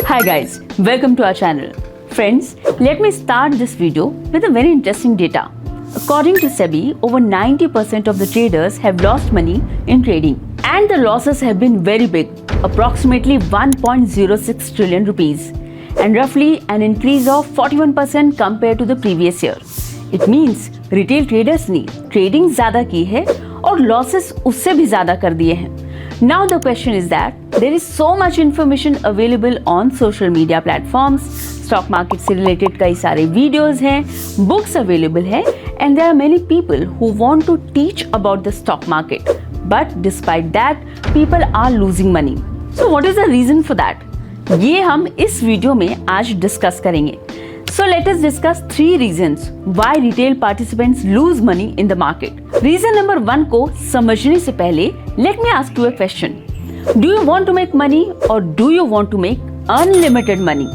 Hi guys, welcome to our channel. Friends, let me start this video with a very interesting data. According to SEBI, over 90% of the traders have lost money in trading, and the losses have been very big, approximately 1.06 trillion rupees, and roughly an increase of 41% compared to the previous year. It means retail traders ने trading ज़्यादा की है और losses उससे भी ज़्यादा कर दिए हैं. Now the question is that there is so much information available on social media platforms, stock market से related कई सारे videos हैं, books available हैं, and there are many people who want to teach about the stock market. But despite that, people are losing money. So what is the reason for that? ये हम इस video में आज discuss करेंगे. So let us discuss 3 reasons why retail participants lose money in the market. Reason number 1 को समझने से पहले let me ask you a question. Do you want to make money or do you want to make unlimited money?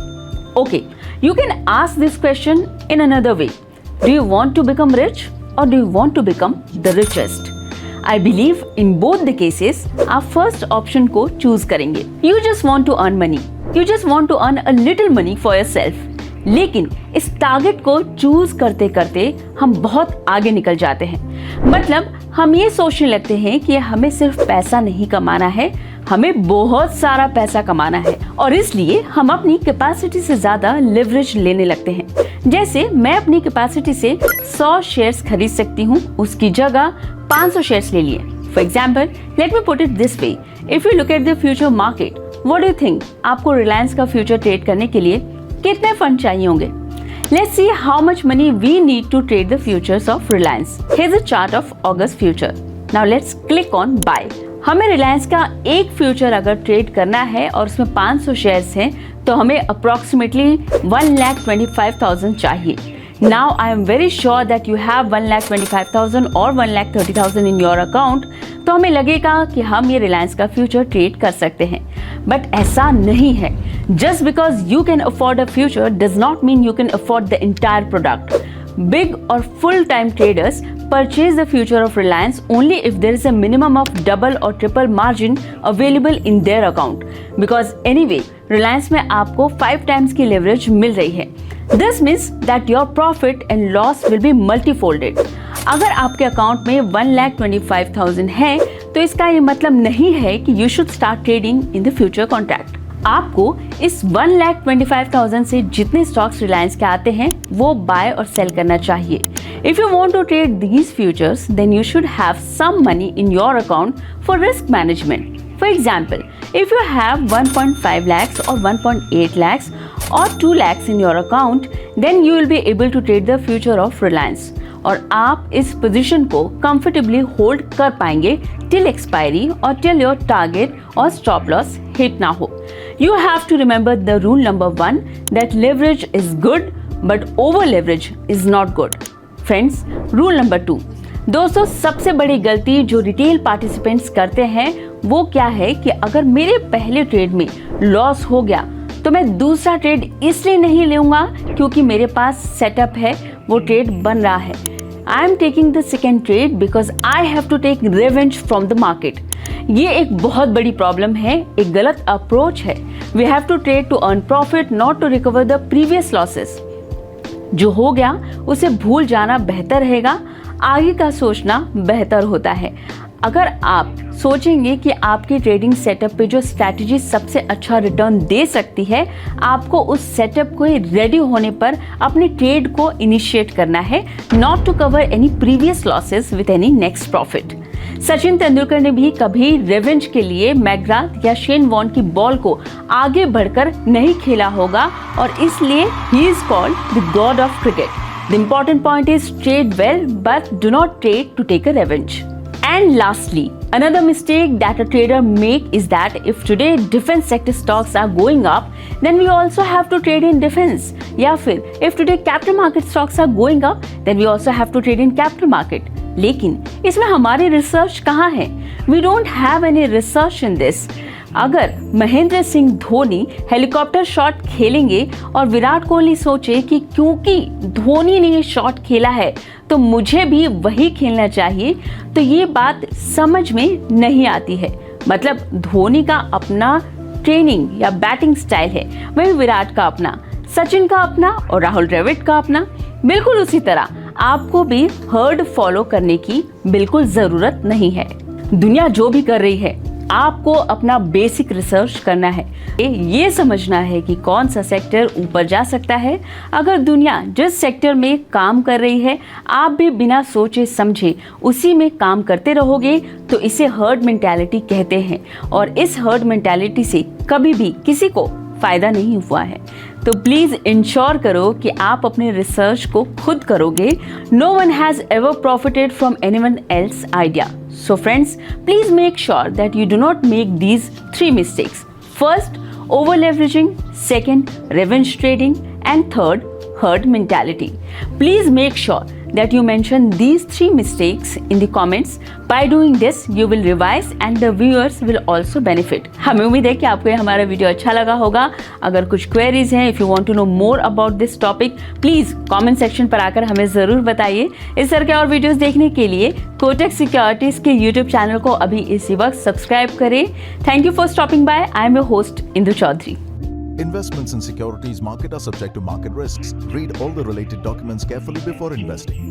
Okay, you can ask this question in another way. Do you want to become rich or do you want to become the richest? I believe in both the cases आप first option को choose करेंगे. You just want to earn money. You just want to earn a little money for yourself. लेकिन इस target को choose करते करते हम बहुत आगे निकल जाते हैं. मतलब हम ये सोचने लगते हैं कि हमें सिर्फ पैसा नहीं कमाना है, हमें बहुत सारा पैसा कमाना है, और इसलिए हम अपनी कैपेसिटी से ज्यादा लिवरेज लेने लगते हैं. जैसे मैं अपनी कैपेसिटी से 100 शेयर्स खरीद सकती हूँ, उसकी जगह 500 शेयर्स ले लिए. For example, let me put it this way. If you look at the future market, what do you think आपको रिलायंस का फ्यूचर ट्रेड करने के लिए कितने फंड चाहिए होंगे? Let's see how much money we need to trade the futures of Reliance. Here's a chart of August future. Now let's click on buy. हमें रिलायंस का एक फ्यूचर अगर ट्रेड करना है और उसमें 500 शेयर्स हैं, तो हमें अप्रोक्सीमेटली 1,25,000 चाहिए. Now I am very sure that you have 1,25,000 or 1,30,000 in your account. तो हमें लगेगा कि हम ये रिलायंस का फ्यूचर ट्रेड कर सकते हैं. बट ऐसा नहीं है. Just because you can afford a future does not mean you can afford the entire product. Big or full-time traders purchase the future of Reliance only if there is a minimum of double or triple margin available in their account. Because anyway, Reliance में आपको 5 times की leverage मिल रही है. This means that your profit and loss will be multifolded. अगर आपके account में 1,25,000 है, तो इसका ये मतलब नहीं है कि you should start trading in the future contract. आपको इस 1,25,000 से जितने स्टॉक्स रिलायंस के आते हैं वो बाय और सेल करना चाहिए. If you want to trade these futures, then you should have some money in your account for risk management. For example, if you have 1.5 lakhs or 1.8 lakhs or 2 lakhs in your account, then you will be able to trade the future of Reliance. और आप इस position को comfortably hold कर पाएंगे till expiry और till your target और stop loss hit ना हो. You have to remember the rule number 1 that leverage is good but over leverage is not good. Friends, rule number 2. दोस्तों, सबसे बड़ी गलती जो रिटेल पार्टिसिपेंट्स करते हैं वो क्या है कि अगर मेरे पहले ट्रेड में लॉस हो गया तो मैं दूसरा ट्रेड इसलिए नहीं लूंगा क्योंकि मेरे पास सेटअप है, वो ट्रेड बन रहा है. I am taking the second trade because I have to take revenge from the market. ये एक बहुत बड़ी प्रॉब्लम है, एक गलत अप्रोच है. We have to trade to earn profit, not to recover the previous losses. जो हो गया उसे भूल जाना बेहतर रहेगा, आगे का सोचना बेहतर होता है. अगर आप सोचेंगे कि आपकी ट्रेडिंग सेटअप पे जो स्ट्रैटेजी सबसे अच्छा रिटर्न दे सकती है, आपको उस सेटअप को रेडी होने पर अपने ट्रेड को इनिशिएट करना है, not to cover any previous losses with any next profit. Sachin Tendulkar ने भी कभी रिवेंज के लिए मैकग्राथ या शेन वॉर्न की बॉल को आगे बढ़कर नहीं खेला होगा, और इसलिए ही is called the god of cricket. The important point is trade well but do not trade to take a revenge. And lastly, another mistake that a trader make is that if today defense sector stocks are going up, then we also have to trade in defense. या फिर if today capital market stocks are going up, then we also have to trade in capital market. लेकिन इसमें हमारी research कहाँ है? We don't have any research in this. अगर Mahendra Singh Dhoni helicopter shot खेलेंगे और विराट कोहली सोचे कि क्योंकि धोनी ने ये शॉट खेला है तो मुझे भी वही खेलना चाहिए, तो ये बात समझ में नहीं आती है. मतलब धोनी का अपना ट्रेनिंग या बैटिंग स्टाइल है वही विराट का अपना, सचिन का अपना और राहुल द्रविड़ का अपना, बिल्कुल उसी तरह आपको भी हर्ड फॉलो करने की बिल्कुल जरूरत नहीं है। दुनिया जो भी कर रही है, आपको अपना बेसिक रिसर्च करना है, ये समझना है कि कौन सा सेक्टर ऊपर जा सकता है। अगर दुनिया जिस सेक्टर में काम कर रही है, आप भी बिना सोचे समझे उसी में काम करते रहोगे तो इसे हर्ड मेंटालिटी कहते हैं, और इस हर्ड मेंटालिटी से कभी भी किसी को फायदा नहीं हुआ है। तो प्लीज इंश्योर करो कि आप अपने रिसर्च को खुद करोगे। No one has ever profited from anyone else idea. So friends, please make sure that you do not make these 3 mistakes. First, over leveraging. Second, revenge trading. And third, herd mentality. Please make sure that you mention these 3 mistakes in the comments. By doing this, you will revise and the viewers will also benefit. हमें उम्मीद है कि आपको ये हमारा video अच्छा लगा होगा। अगर कुछ क्वेरीज हैं, if you want to know more about this topic, please comment section पर आकर हमें ज़रूर बताइए। इस तरह के और वीडियोस देखने के लिए कोटक सिक्योरिटीज के YouTube चैनल को अभी इसी वक्त सब्सक्राइब करें। Thank you for stopping by. I am your host Indu Chaudhary. Investments in securities market are subject to market risks. Read all the related documents carefully before investing.